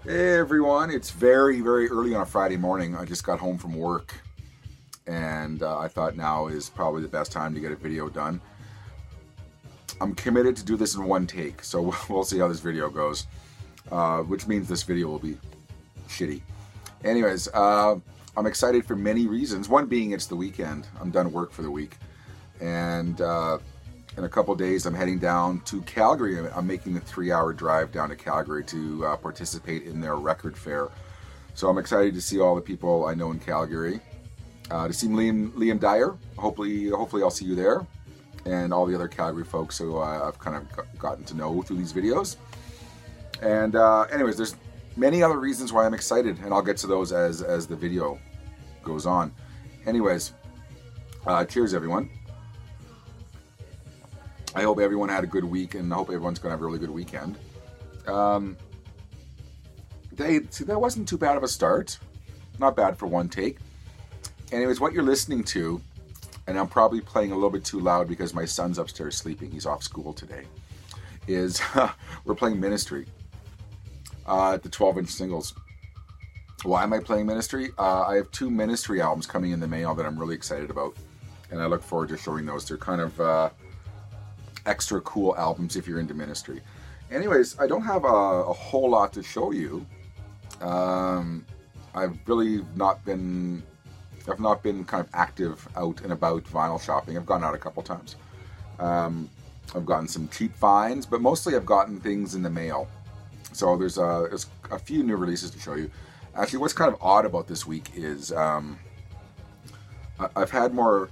Hey everyone, it's very, very early on a Friday morning. I just got home from work and I thought now is probably the best time to get a video done. I'm committed to do this in one take, so we'll see how this video goes, which means this video will be shitty. Anyways, I'm excited for many reasons. One being it's the weekend. I'm done work for the week. And in a couple days, I'm heading down to Calgary. I'm making the 3-hour drive down to Calgary to participate in their record fair. So I'm excited to see all the people I know in Calgary. To see Liam Dyer. Hopefully I'll see you there. And all the other Calgary folks who I've kind of gotten to know through these videos. And anyways, there's many other reasons why I'm excited, and I'll get to those as the video goes on. Anyways, cheers everyone. I hope everyone had a good week, and I hope everyone's going to have a really good weekend. That wasn't too bad of a start. Not bad for one take. Anyways, what you're listening to, and I'm probably playing a little bit too loud because my son's upstairs sleeping. He's off school today. Is we're playing Ministry at the 12-inch singles. Why am I playing Ministry? I have 2 Ministry albums coming in the mail that I'm really excited about, and I look forward to showing those. They're kind of extra cool albums if you're into Ministry. Anyways, I don't have a whole lot to show you. I've really not been kind of active out and about vinyl shopping. I've gone out a couple times. I've gotten some cheap finds, but mostly I've gotten things in the mail. So there's a few new releases to show you. Actually, what's kind of odd about this week is I've had more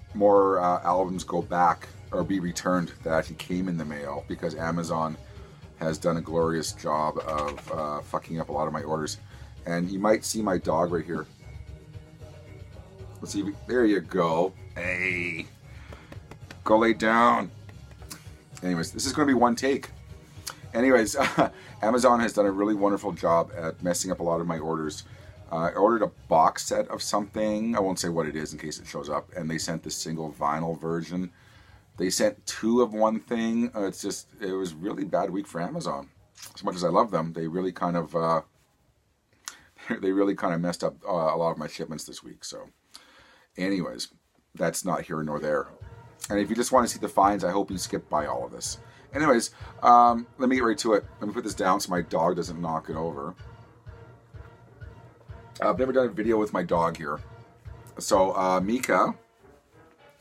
albums go back or be returned that actually came in the mail because Amazon has done a glorious job of fucking up a lot of my orders. And you might see my dog right here. Let's see. There you go. Hey, go lay down. Anyways, this is going to be one take. Anyways, Amazon has done a really wonderful job at messing up a lot of my orders. I ordered a box set of something. I won't say what it is in case it shows up. And they sent the single vinyl version. They sent 2 of one thing. It was really bad week for Amazon. As much as I love them, they really kind of messed up a lot of my shipments this week. So, anyways, that's not here nor there. And if you just want to see the finds, I hope you skip by all of this. Anyways, let me get right to it. Let me put this down so my dog doesn't knock it over. I've never done a video with my dog here. So, Mika,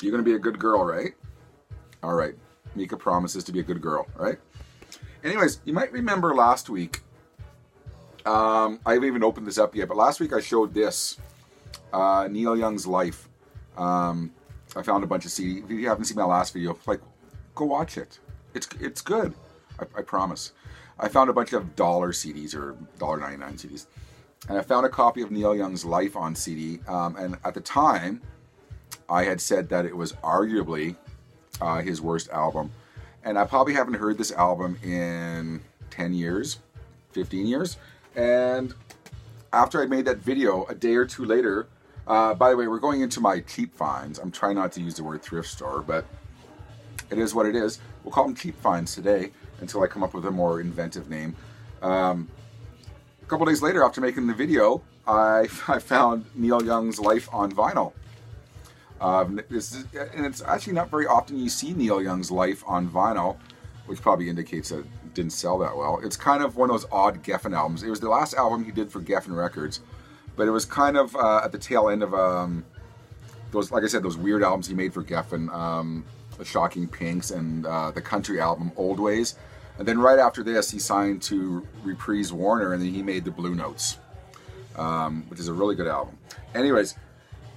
you're going to be a good girl, right? All right. Mika promises to be a good girl, right? Anyways, you might remember last week, I haven't even opened this up yet, but last week I showed this, Neil Young's Life. I found a bunch of CDs. If you haven't seen my last video, go watch it. It's good. I promise. I found a bunch of dollar CDs or $1.99 CDs. And I found a copy of Neil Young's Life on CD. And at the time, I had said that it was arguably his worst album. And I probably haven't heard this album in 10 years, 15 years. And after I made that video, a day or two later, by the way, we're going into my cheap finds. I'm trying not to use the word thrift store, but it is what it is. We'll call them cheap finds today until I come up with a more inventive name. A couple days later, after making the video, I found Neil Young's Life on vinyl. And it's actually not very often you see Neil Young's Life on vinyl, which probably indicates that it didn't sell that well. It's kind of one of those odd Geffen albums. It was the last album he did for Geffen Records, but it was kind of at the tail end of those, like I said, those weird albums he made for Geffen, the Shocking Pinks and the country album Old Ways. And then right after this, he signed to Reprise Warner, and then he made the Blue Notes, which is a really good album. Anyways,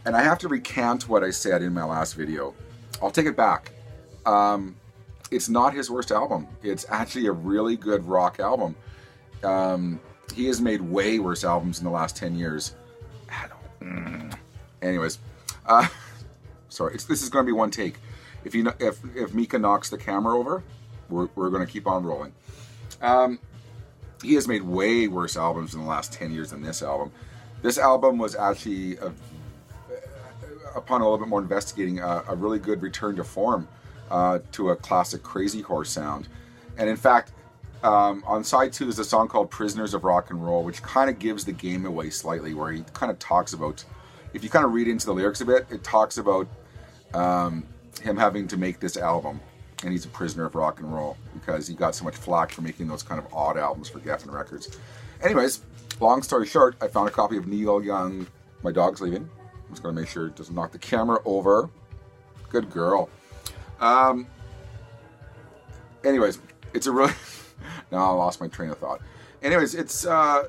and I have to recant what I said in my last video. I'll take it back. It's not his worst album. It's actually a really good rock album. He has made way worse albums in the last 10 years. Anyways, sorry. This is going to be one take. If Mika knocks the camera over, we're going to keep on rolling. He has made way worse albums in the last 10 years than this album. This album was actually, upon a little bit more investigating, a really good return to form to a classic Crazy Horse sound. And in fact, On side 2 is a song called Prisoners of Rock and Roll, which kind of gives the game away slightly, where he kind of talks about, if you kind of read into the lyrics a bit, it talks about him having to make this album, and he's a prisoner of rock and roll because he got so much flack for making those kind of odd albums for Geffen Records. Anyways, long story short, I found a copy of Neil Young. My dog's leaving. I'm just going to make sure it doesn't knock the camera over. Good girl. Anyways, it's a really... Now I lost my train of thought. Anyways, it's on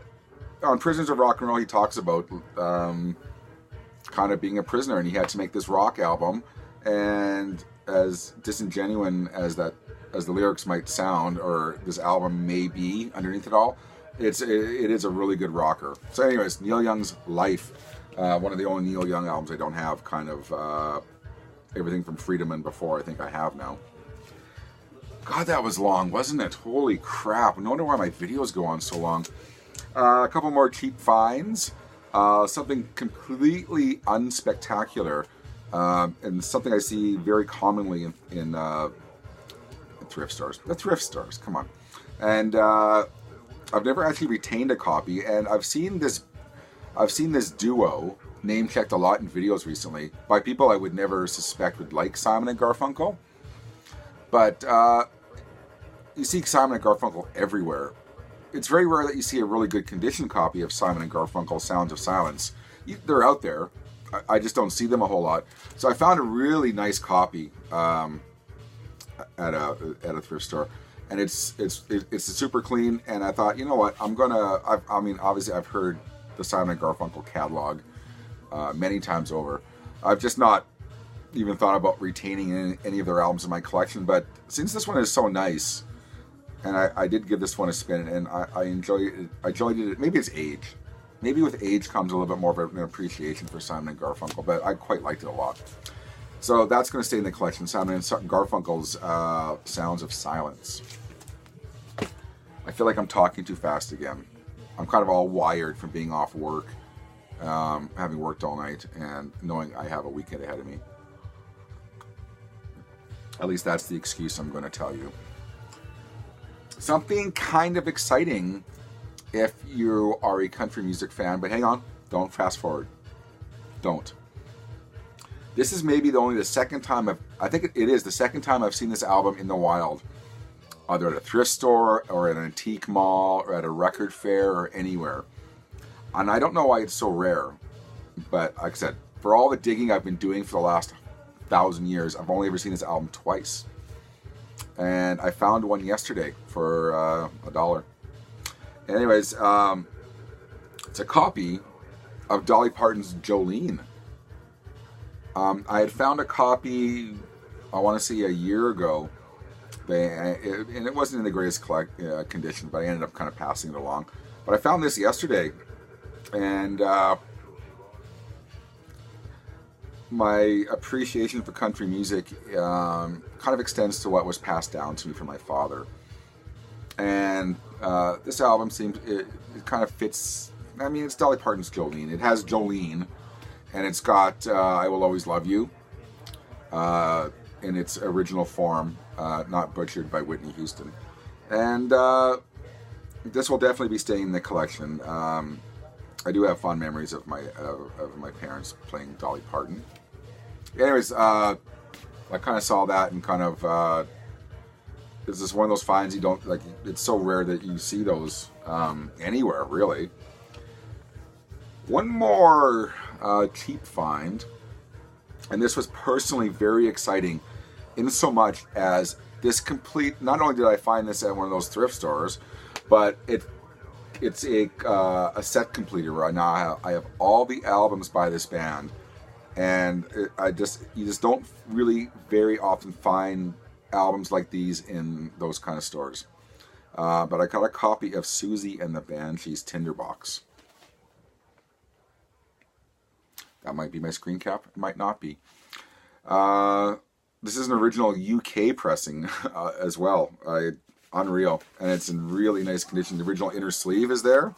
Prisoners of Rock and Roll, he talks about kind of being a prisoner, and he had to make this rock album, and as disingenuous as the lyrics might sound, or this album may be underneath it all, it is a really good rocker. So anyways, Neil Young's Life, one of the only Neil Young albums I don't have, kind of everything from Freedom and before I think I have now. God, that was long, wasn't it? Holy crap. No wonder why my videos go on so long. A couple more cheap finds. Something completely unspectacular. And something I see very commonly in thrift stores. The thrift stores, come on. And I've never actually retained a copy. And I've seen this duo name-checked a lot in videos recently by people I would never suspect would like Simon and Garfunkel. But you see Simon and Garfunkel everywhere. It's very rare that you see a really good condition copy of Simon and Garfunkel Sounds of Silence. They're out there. I just don't see them a whole lot. So I found a really nice copy at a thrift store, and it's super clean. And I thought, you know what, I mean, obviously I've heard the Simon and Garfunkel catalog many times over. I've just not even thought about retaining any of their albums in my collection, but since this one is so nice, and I did give this one a spin, and I enjoyed it. Maybe it's age. Maybe with age comes a little bit more of an appreciation for Simon and Garfunkel, but I quite liked it a lot. So that's going to stay in the collection, Simon and Garfunkel's Sounds of Silence. I feel like I'm talking too fast again. I'm kind of all wired from being off work, having worked all night, and knowing I have a weekend ahead of me. At least that's the excuse I'm going to tell you. Something kind of exciting if you are a country music fan, but hang on, don't fast forward. Don't. This is maybe the second time I think it is the second time I've seen this album in the wild. Either at a thrift store, or at an antique mall, or at a record fair, or anywhere. And I don't know why it's so rare, but like I said, for all the digging I've been doing for the last 1,000 years, I've only ever seen this album twice. And I found one yesterday for $1. Anyways, it's a copy of Dolly Parton's Jolene. I had found a copy, I want to say a year ago, and it wasn't in the greatest condition, but I ended up kind of passing it along. But I found this yesterday, and my appreciation for country music kind of extends to what was passed down to me from my father. And this album seems, it kind of fits. I mean, it's Dolly Parton's Jolene. It has Jolene, and it's got I Will Always Love You in its original form, not butchered by Whitney Houston. And this will definitely be staying in the collection. I do have fond memories of my parents playing Dolly Parton. Anyways, I kind of saw that and kind of, this is one of those finds you don't, like, it's so rare that you see those anywhere, really. One more cheap find, and this was personally very exciting in so much as this complete, not only did I find this at one of those thrift stores, but it's a set completer where now I have all the albums by this band, and you just don't really very often find albums like these in those kind of stores. But I got a copy of Susie and the Banshees Tinderbox. That might be my screen cap. It might not be. This is an original UK pressing as well. Unreal. And it's in really nice condition. The original inner sleeve is there.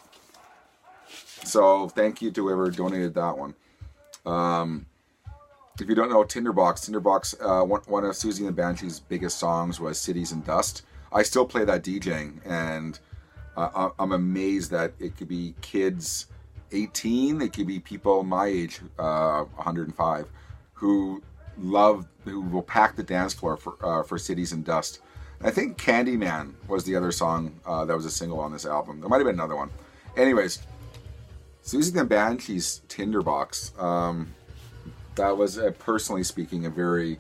So thank you to whoever donated that one. If you don't know Tinderbox, one of Susie and the Banshees' biggest songs was Cities and Dust. I still play that DJing, and I'm amazed that it could be kids 18, it could be people my age, 105, who will pack the dance floor for Cities and Dust. And I think Candyman was the other song that was a single on this album. There might have been another one. Anyways, Susie and the Banshees Tinderbox. That was, personally speaking, a very,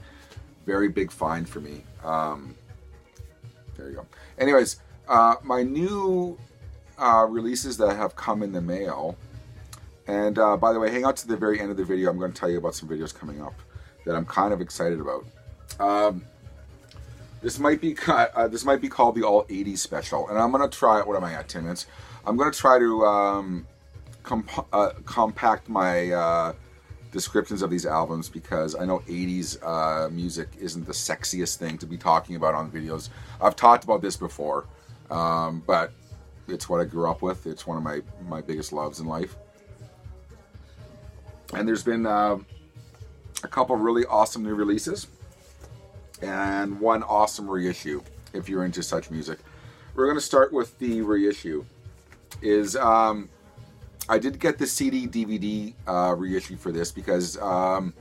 very big find for me. There you go. Anyways, my new releases that have come in the mail. And by the way, hang out to the very end of the video. I'm going to tell you about some videos coming up that I'm kind of excited about. This might be called the All 80s Special, and I'm going to try. What am I at? 10 minutes. I'm going to try to compact my descriptions of these albums, because I know 80s music isn't the sexiest thing to be talking about on videos. I've talked about this before, but it's what I grew up with. It's one of my biggest loves in life. And there's been a couple really awesome new releases and one awesome reissue, if you're into such music. We're going to start with the reissue. I did get the CD DVD reissue for this, because I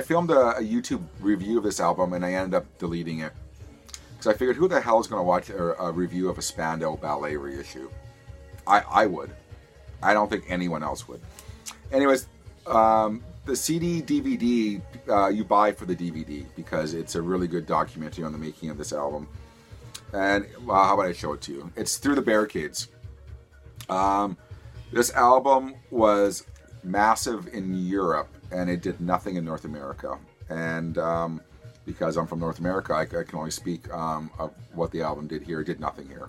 filmed a YouTube review of this album, and I ended up deleting it because I figured, who the hell is going to watch a review of a Spandau Ballet reissue? I would. I don't think anyone else would. Anyways, the CD DVD you buy for the DVD, because it's a really good documentary on the making of this album. And how about I show it to you? It's Through the Barricades. This album was massive in Europe, and it did nothing in North America. And because I'm from North America, I can only speak of what the album did here. It did nothing here.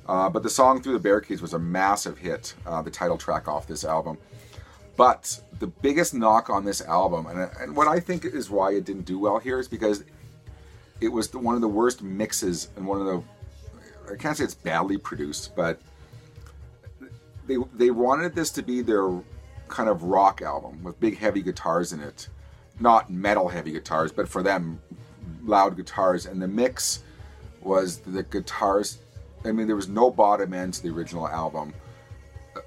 But the song Through the Barricades was a massive hit, the title track off this album. But the biggest knock on this album, and what I think is why it didn't do well here, is because it was one of the worst mixes, and one of the, I can't say it's badly produced, but they wanted this to be their kind of rock album with big heavy guitars in it. Not metal heavy guitars, but for them, loud guitars. And the mix was the guitars. I mean, there was no bottom end to the original album.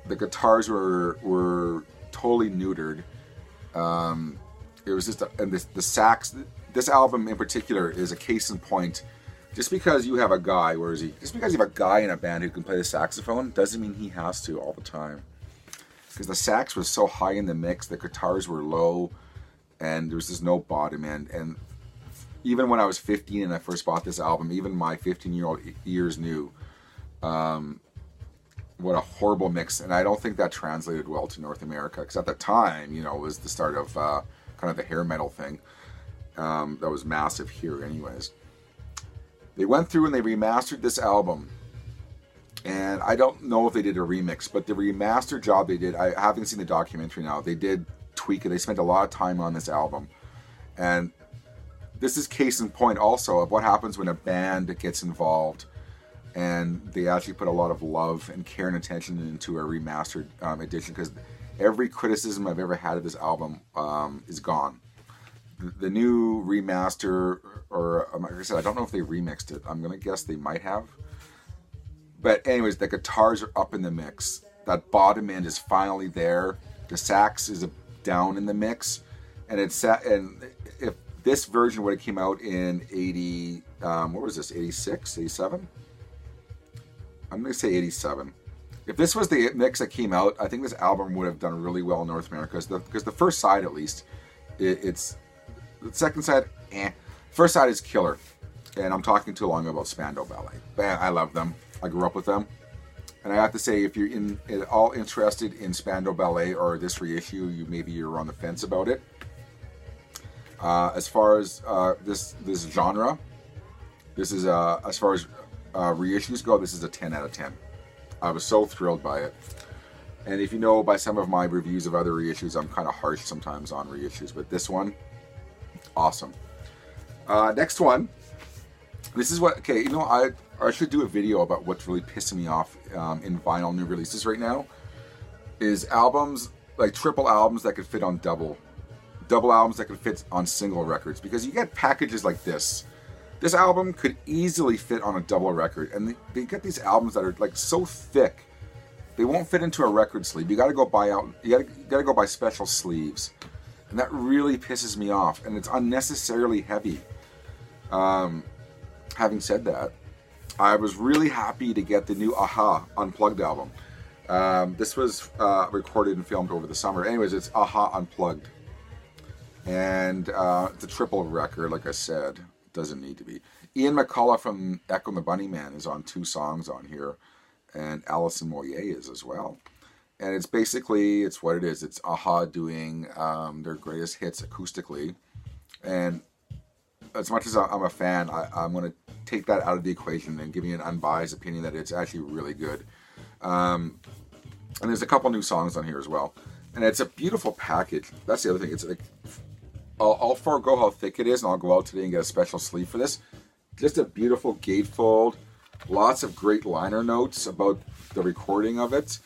The guitars were totally neutered. It was just, and the sax, this album in particular is a case in point. Just because you have a guy, where is he? Just because you have a guy in a band who can play the saxophone doesn't mean he has to all the time. Because the sax was so high in the mix, the guitars were low, and there was just no bottom end. And even when I was 15 and I first bought this album, even my 15-year-old ears knew what a horrible mix. And I don't think that translated well to North America, because at the time, you know, it was the start of kind of the hair metal thing that was massive here anyways. They went through and they remastered this album, and I don't know if they did a remix, but the remaster job they did, I haven't seen the documentary now, they did tweak it. They spent a lot of time on this album, and this is case in point also of what happens when a band gets involved and they actually put a lot of love and care and attention into a remastered edition, because every criticism I've ever had of this album is gone. The new remaster, or like I said, I don't know if they remixed it. I'm going to guess they might have. But anyways, the guitars are up in the mix. That bottom end is finally there. The sax is down in the mix. And if this version would have came out in 80, what was this, 86, 87? I'm going to say 87. If this was the mix that came out, I think this album would have done really well in North America. Because the first side, at least, it's... The second side, First side is killer. And I'm talking too long about Spandau Ballet. Man, I love them. I grew up with them. And I have to say, if you're at all interested in Spandau Ballet or this reissue, maybe you're on the fence about it. As far as this genre, this is as far as reissues go, this is a 10 out of 10. I was so thrilled by it. And if you know by some of my reviews of other reissues, I'm kind of harsh sometimes on reissues, but this one, awesome. Next one, this is what, okay, you know, I should do a video about what's really pissing me off in vinyl new releases right now, is albums, like triple albums that could fit on double albums that could fit on single records, because you get packages like this This album could easily fit on a double record, and they get these albums that are like so thick, they won't fit into a record sleeve. You got to go buy out. You got to go buy special sleeves, and that really pisses me off. And it's unnecessarily heavy. Having said that, I was really happy to get the new Aha Unplugged album. This was recorded and filmed over the summer. Anyways, it's Aha Unplugged, and it's a triple record. Like I said. Doesn't need to be. Ian McCullough from Echo and the Bunnymen is on 2 songs on here, and Alison Moyer is as well. And it's basically, it's what it is. It's Aha doing their greatest hits acoustically. And as much as I'm a fan, I'm going to take that out of the equation and give you an unbiased opinion that it's actually really good. And there's a couple new songs on here as well. And it's a beautiful package. That's the other thing. It's like, I'll forego how thick it is, and I'll go out today and get a special sleeve for this. Just a beautiful gatefold. Lots of great liner notes about the recording of it.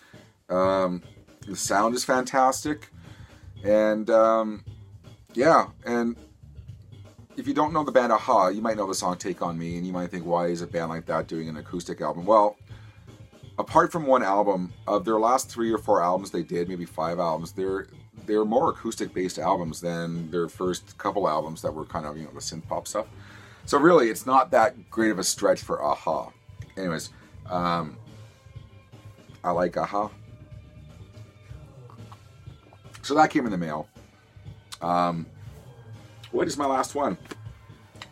The sound is fantastic. And, yeah. And if you don't know the band Aha, you might know the song Take On Me, and you might think, why is a band like that doing an acoustic album? Well, apart from one album, of their last 3 or 4 albums they did, maybe 5 albums, they're more acoustic-based albums than their first couple albums that were kind of, the synth pop stuff. So really, it's not that great of a stretch for Aha. Anyways, I like Aha. So that came in the mail. What is my last one?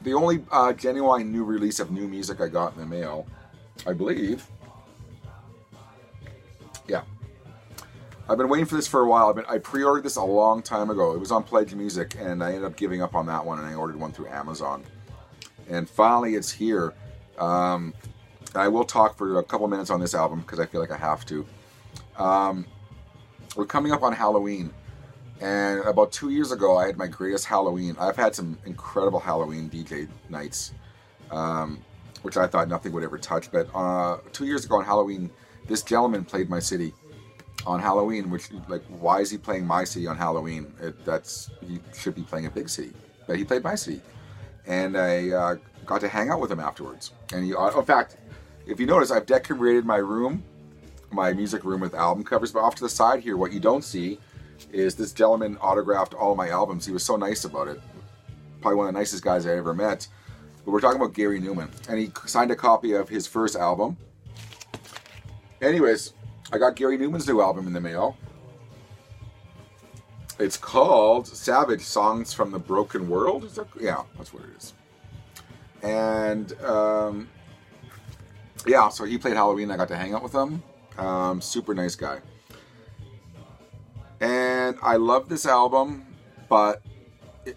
The only genuine new release of new music I got in the mail, I believe. Yeah. I've been waiting for this for a while. I pre-ordered this a long time ago. It was on Pledge Music, and I ended up giving up on that one, and I ordered one through Amazon. And finally, it's here. I will talk for a couple minutes on this album, because I feel like I have to. We're coming up on Halloween, and about 2 years ago, I had my greatest Halloween. I've had some incredible Halloween DJ nights, which I thought nothing would ever touch. But 2 years ago on Halloween, this gentleman played my city on Halloween, which, like, why is he playing my city on Halloween? He should be playing a big city, but he played my city, and I got to hang out with him afterwards. And in fact, if you notice, I've decorated my room, my music room, with album covers. But off to the side here, what you don't see is this gentleman autographed all my albums. He was so nice about it. Probably one of the nicest guys I ever met. But we're talking about Gary Newman, and he signed a copy of his first album. Anyways, I got Gary Newman's new album in the mail. It's called Savage Songs from the Broken World. Yeah, that's what it is. And, yeah, so he played Halloween. I got to hang out with him. Super nice guy. And I love this album, but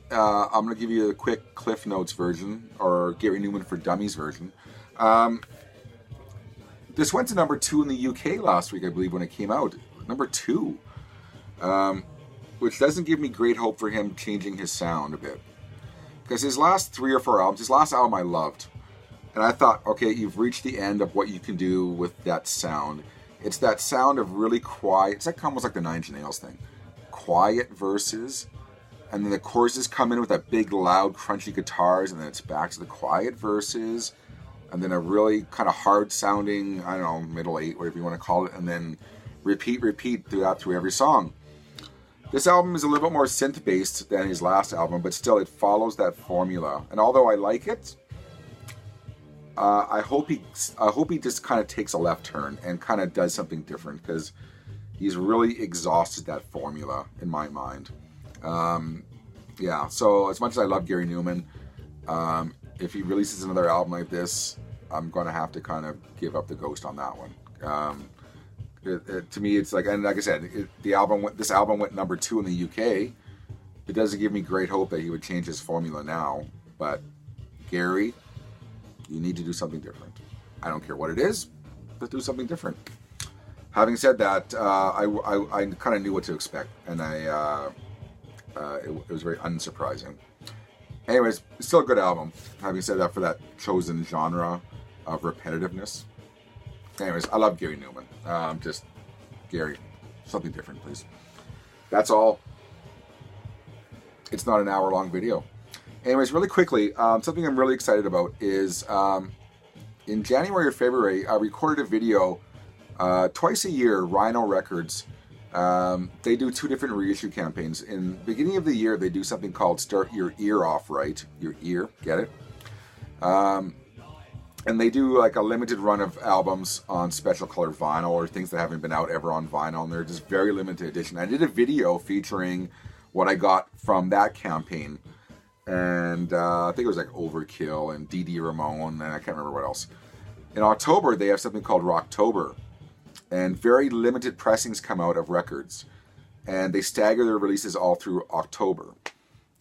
I'm going to give you a quick Cliff Notes version, or Gary Newman for Dummies version. This went to number 2 in the UK last week, I believe, when it came out. Number 2. Which doesn't give me great hope for him changing his sound a bit. Because his last 3 or 4 albums, his last album I loved. And I thought, okay, you've reached the end of what you can do with that sound. It's that sound of really quiet. It's like almost like the Nine Inch Nails thing. Quiet verses. And then the choruses come in with that big, loud, crunchy guitars. And then it's back to the quiet verses. And then a really kind of hard sounding, I don't know, middle 8, whatever you want to call it. And then repeat through every song. This album is a little bit more synth-based than his last album, but still it follows that formula. And although I like it, I hope he just kind of takes a left turn and kind of does something different, because he's really exhausted that formula in my mind. Yeah, so as much as I love Gary Newman, if he releases another album like this, I'm going to have to kind of give up the ghost on that one. To me, it's like, and like I said, this album went number 2 in the UK. It doesn't give me great hope that he would change his formula now. But Gary, you need to do something different. I don't care what it is, but do something different. Having said that, I kind of knew what to expect, and it was very unsurprising. Anyways, it's still a good album. Having said that, for that chosen genre of repetitiveness. Anyways, I love Gary Newman. Just, Gary, something different, please. That's all. It's not an hour-long video. Anyways, really quickly, something I'm really excited about is in January or February, I recorded a video twice a year. Rhino Records, they do 2 different reissue campaigns. In the beginning of the year, they do something called Start Your Ear Off Right. Your ear, get it? And they do like a limited run of albums on special colored vinyl or things that haven't been out ever on vinyl, and they're just very limited edition. I did a video featuring what I got from that campaign, and I think it was like Overkill and Dee Ramone, and I can't remember what else. In October, they have something called Rocktober, and very limited pressings come out of records, and they stagger their releases all through October.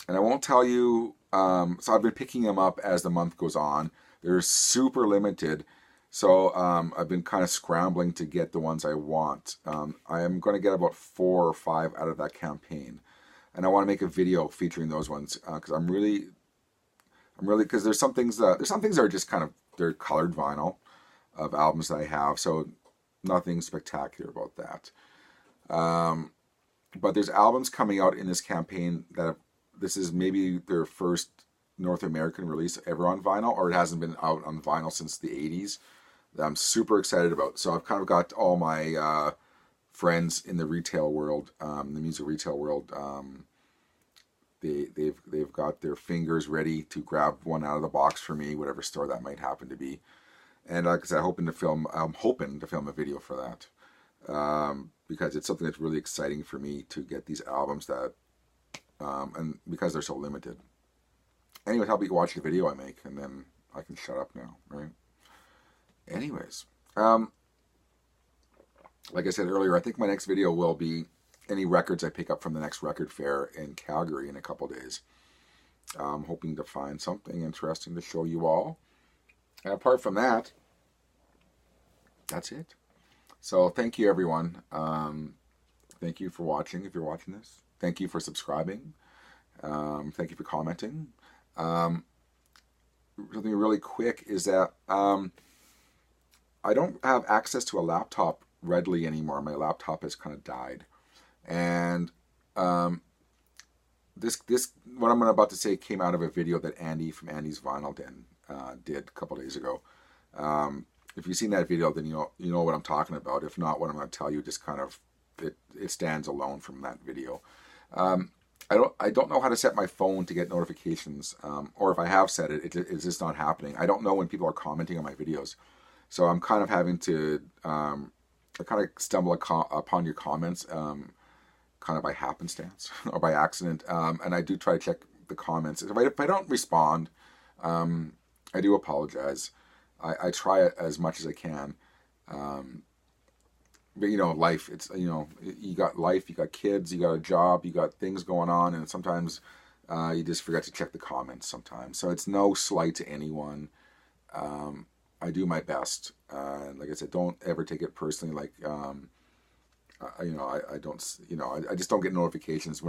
And I won't tell you, so I've been picking them up as the month goes on. They're super limited, so I've been kind of scrambling to get the ones I want. I am going to get about 4 or 5 out of that campaign, and I want to make a video featuring those ones because I'm really, because there's some things that are just kind of, they're colored vinyl of albums that I have, so nothing spectacular about that. But there's albums coming out in this campaign that this is maybe their first North American release ever on vinyl, or it hasn't been out on vinyl since the 80s, that I'm super excited about. So I've kind of got all my friends in the retail world, the music retail world, they've got their fingers ready to grab one out of the box for me, whatever store that might happen to be. And like I said, I'm hoping to film a video for that, because it's something that's really exciting for me to get these albums that, and because they're so limited. Anyways, I'll be watching the video I make, and then I can shut up now, right? Anyways, like I said earlier, I think my next video will be any records I pick up from the next record fair in Calgary in a couple days. I'm hoping to find something interesting to show you all. And apart from that, that's it. So thank you, everyone. Thank you for watching, if you're watching this. Thank you for subscribing. Thank you for commenting. Something really quick is that I don't have access to a laptop readily anymore. My laptop has kind of died. And this what I'm about to say came out of a video that Andy from Andy's Vinyl Den did a couple days ago. If you've seen that video, then you know what I'm talking about. If not, what I'm going to tell you just kind of it stands alone from that video. I don't know how to set my phone to get notifications, or if I have set it, it's just not happening. I don't know when people are commenting on my videos, so I'm kind of having to I kind of stumble upon your comments kind of by happenstance or by accident, and I do try to check the comments. If I don't respond, I do apologize. I try it as much as I can. But life, it's, you got life, you got kids, you got a job, you got things going on, and sometimes you just forget to check the comments sometimes. So it's no slight to anyone. I do my best. Like I said, don't ever take it personally. Like, I don't, I just don't get notifications.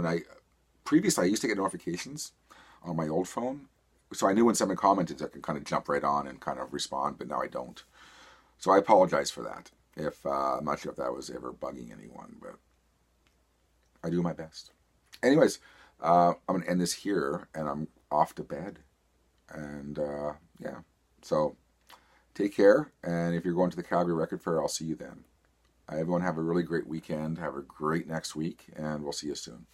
Previously I used to get notifications on my old phone. So I knew when someone commented, I could kind of jump right on and kind of respond, but now I don't. So I apologize for that. I'm not sure if that was ever bugging anyone, but I do my best. Anyways, I'm going to end this here, and I'm off to bed. And, yeah. So, take care, and if you're going to the Calgary Record Fair, I'll see you then. Everyone have a really great weekend. Have a great next week, and we'll see you soon.